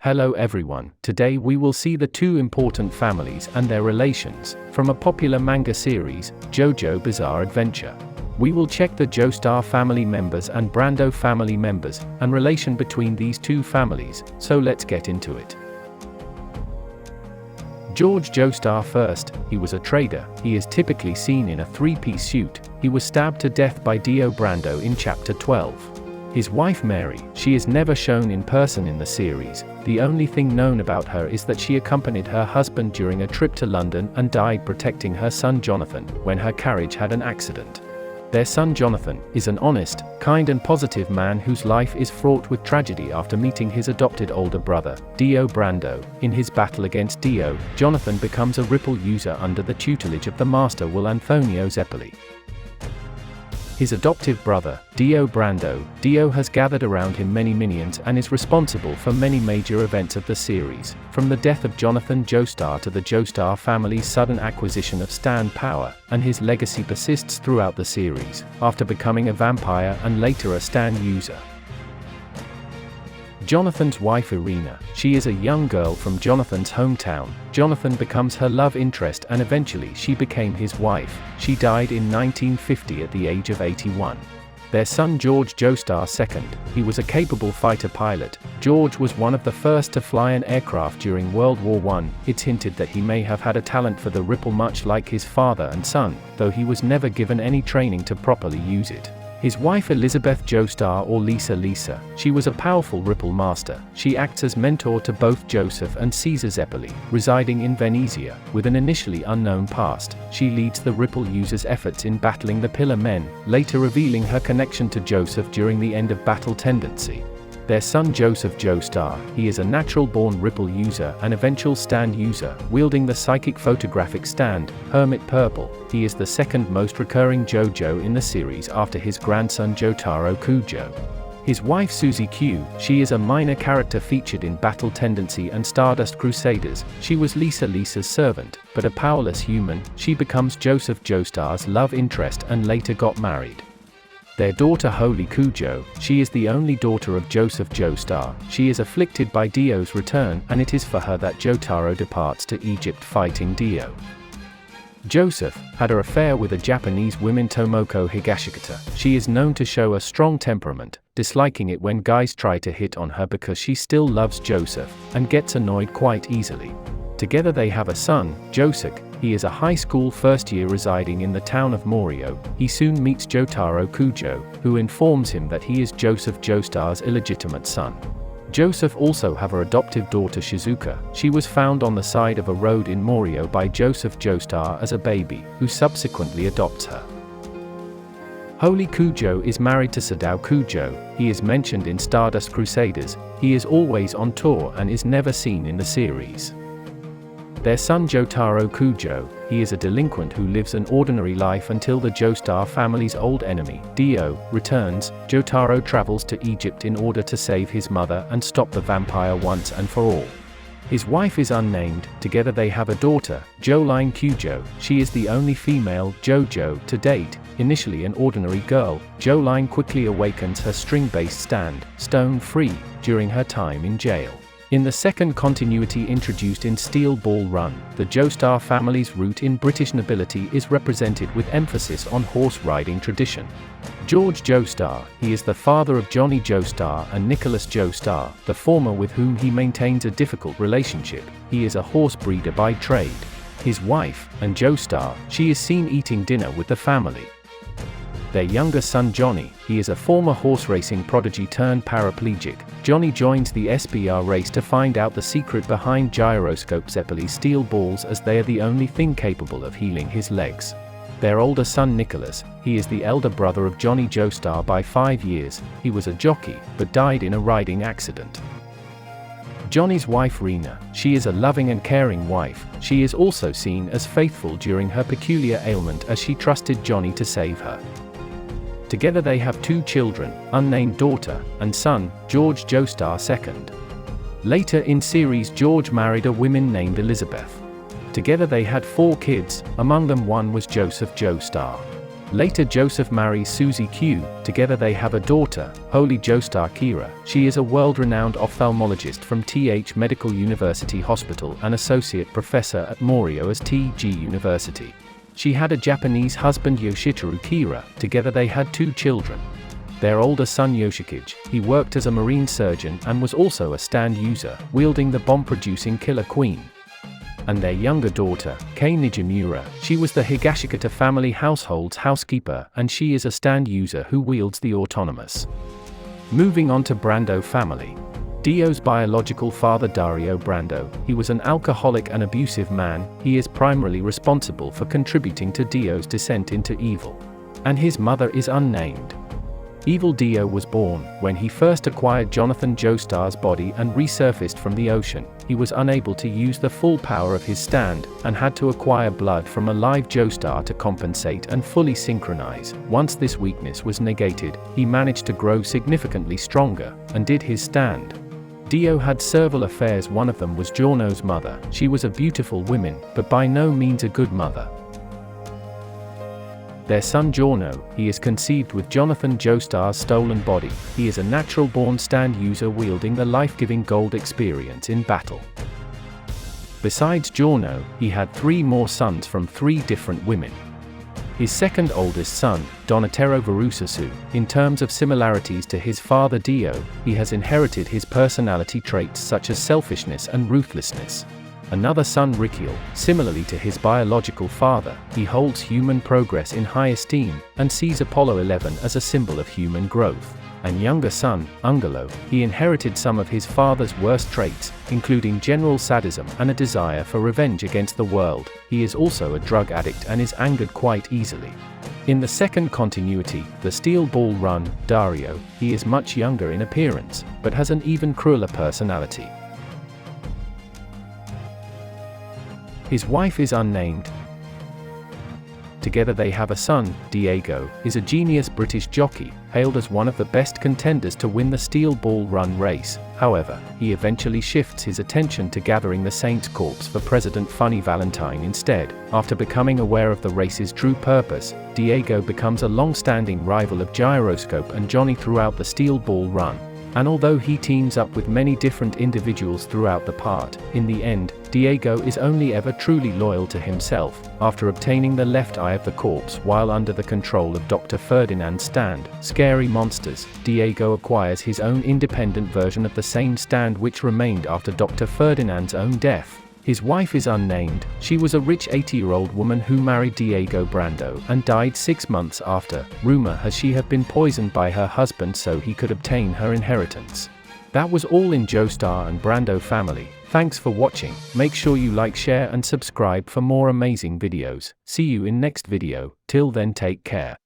Hello everyone, today we will see the two important families and their relations, from a popular manga series, JoJo's Bizarre Adventure. We will check the Joestar family members and Brando family members, and relation between these two families, so let's get into it. George Joestar first. He was a trader. He is typically seen in a three-piece suit. He was stabbed to death by Dio Brando in Chapter 12. His wife Mary, she is never shown in person in the series. The only thing known about her is that she accompanied her husband during a trip to London and died protecting her son Jonathan when her carriage had an accident. Their son Jonathan is an honest, kind and positive man whose life is fraught with tragedy after meeting his adopted older brother, Dio Brando. In his battle against Dio, Jonathan becomes a ripple user under the tutelage of the master Will Antonio Zeppeli. His adoptive brother, Dio Brando. Dio has gathered around him many minions and is responsible for many major events of the series, from the death of Jonathan Joestar to the Joestar family's sudden acquisition of stand power, and his legacy persists throughout the series, after becoming a vampire and later a stand user. Jonathan's wife Irina. She is a young girl from Jonathan's hometown. Jonathan becomes her love interest and eventually she became his wife. She died in 1950 at the age of 81. Their son George Joestar II. He was a capable fighter pilot. George was one of the first to fly an aircraft during World War I. It's hinted that he may have had a talent for the ripple much like his father and son, though he was never given any training to properly use it. His wife Elizabeth Joestar, or Lisa. She was a powerful ripple master. She acts as mentor to both Joseph and Caesar Zeppeli, residing in Venezia. With an initially unknown past, she leads the ripple users' efforts in battling the Pillar Men, later revealing her connection to Joseph during the end of battle tendency. Their son Joseph Joestar. He is a natural-born ripple user and eventual stand user, wielding the psychic photographic stand, Hermit Purple. He is the second most recurring JoJo in the series after his grandson Jotaro Kujo. His wife Susie Q. She is a minor character featured in Battle Tendency and Stardust Crusaders. She was Lisa's servant, but a powerless human. She becomes Joseph Joestar's love interest and later got married. Their daughter Holy Kujo. She is the only daughter of Joseph Joestar. She is afflicted by Dio's return, and it is for her that Jotaro departs to Egypt fighting Dio. Joseph had an affair with a Japanese woman Tomoko Higashikata. She is known to show a strong temperament, disliking it when guys try to hit on her because she still loves Joseph, and gets annoyed quite easily. Together they have a son, Joseph. He is a high school first year residing in the town of Morio. He soon meets Jotaro Kujo, who informs him that he is Joseph Joestar's illegitimate son. Joseph also have her adoptive daughter Shizuka. She was found on the side of a road in Morio by Joseph Joestar as a baby, who subsequently adopts her. Holy Kujo is married to Sadao Kujo. He is mentioned in Stardust Crusaders. He is always on tour and is never seen in the series. Their son Jotaro Kujo. He is a delinquent who lives an ordinary life until the Joestar family's old enemy, Dio, returns. Jotaro travels to Egypt in order to save his mother and stop the vampire once and for all. His wife is unnamed. Together they have a daughter, Joline Kujo. She is the only female JoJo to date. Initially an ordinary girl, Joline quickly awakens her string-based stand, Stone Free, during her time in jail. In the second continuity introduced in Steel Ball Run, the Joestar family's root in British nobility is represented with emphasis on horse riding tradition. George Joestar. He is the father of Johnny Joestar and Nicholas Joestar, the former with whom he maintains a difficult relationship. He is a horse breeder by trade. His wife, and Joestar, she is seen eating dinner with the family. Their younger son Johnny. He is a former horse racing prodigy turned paraplegic. Johnny joins the SBR race to find out the secret behind Gyroscope Zeppeli's steel balls, as they are the only thing capable of healing his legs. Their older son Nicholas. He is the elder brother of Johnny Joestar by 5 years. He was a jockey, but died in a riding accident. Johnny's wife Rena. She is a loving and caring wife. She is also seen as faithful during her peculiar ailment as she trusted Johnny to save her. Together they have 2 children, unnamed daughter and son, George Joestar II. Later in series George married a woman named Elizabeth. Together they had 4 kids, among them one was Joseph Joestar. Later Joseph marries Susie Q. Together they have a daughter, Holy Joestar Kira. She is a world-renowned ophthalmologist from TH Medical University Hospital and associate professor at Morio's TG University. She had a Japanese husband Yoshiteru Kira. Together they had 2 children. Their older son Yoshikage, he worked as a marine surgeon and was also a stand user, wielding the bomb-producing Killer Queen. And their younger daughter, Kei Nijimura, she was the Higashikata family household's housekeeper, and she is a stand user who wields the autonomous. Moving on to Brando family. Dio's biological father Dario Brando, he was an alcoholic and abusive man. He is primarily responsible for contributing to Dio's descent into evil. And his mother is unnamed. Evil Dio was born when he first acquired Jonathan Joestar's body and resurfaced from the ocean. He was unable to use the full power of his stand, and had to acquire blood from a live Joestar to compensate and fully synchronize. Once this weakness was negated, he managed to grow significantly stronger, and did his stand. Dio had several affairs. One of them was Giorno's mother. She was a beautiful woman, but by no means a good mother. Their son Giorno, he is conceived with Jonathan Joestar's stolen body. He is a natural-born stand user wielding the life-giving gold experience in battle. Besides Giorno, he had 3 more sons from 3 different women. His second oldest son, Donatello Verusasu, in terms of similarities to his father Dio, he has inherited his personality traits such as selfishness and ruthlessness. Another son Rikiel, similarly to his biological father, he holds human progress in high esteem, and sees Apollo 11 as a symbol of human growth. And younger son, Ungalo, he inherited some of his father's worst traits, including general sadism and a desire for revenge against the world. He is also a drug addict and is angered quite easily. In the second continuity, the Steel Ball Run, Dario, he is much younger in appearance, but has an even crueler personality. His wife is unnamed. Together they have a son. Diego is a genius British jockey, hailed as one of the best contenders to win the Steel Ball Run race. However, he eventually shifts his attention to gathering the Saints Corps for President Funny Valentine instead. After becoming aware of the race's true purpose, Diego becomes a long-standing rival of Gyroscope and Johnny throughout the Steel Ball Run. And although he teams up with many different individuals throughout the part, in the end, Diego is only ever truly loyal to himself. After obtaining the left eye of the corpse while under the control of Dr. Ferdinand's stand, Scary Monsters, Diego acquires his own independent version of the same stand which remained after Dr. Ferdinand's own death. His wife is unnamed. She was a rich 80-year-old woman who married Diego Brando and died 6 months after. Rumor has she had been poisoned by her husband so he could obtain her inheritance. That was all in Joestar and Brando family. Thanks for watching. Make sure you like, share and subscribe for more amazing videos. See you in next video. Till then, take care.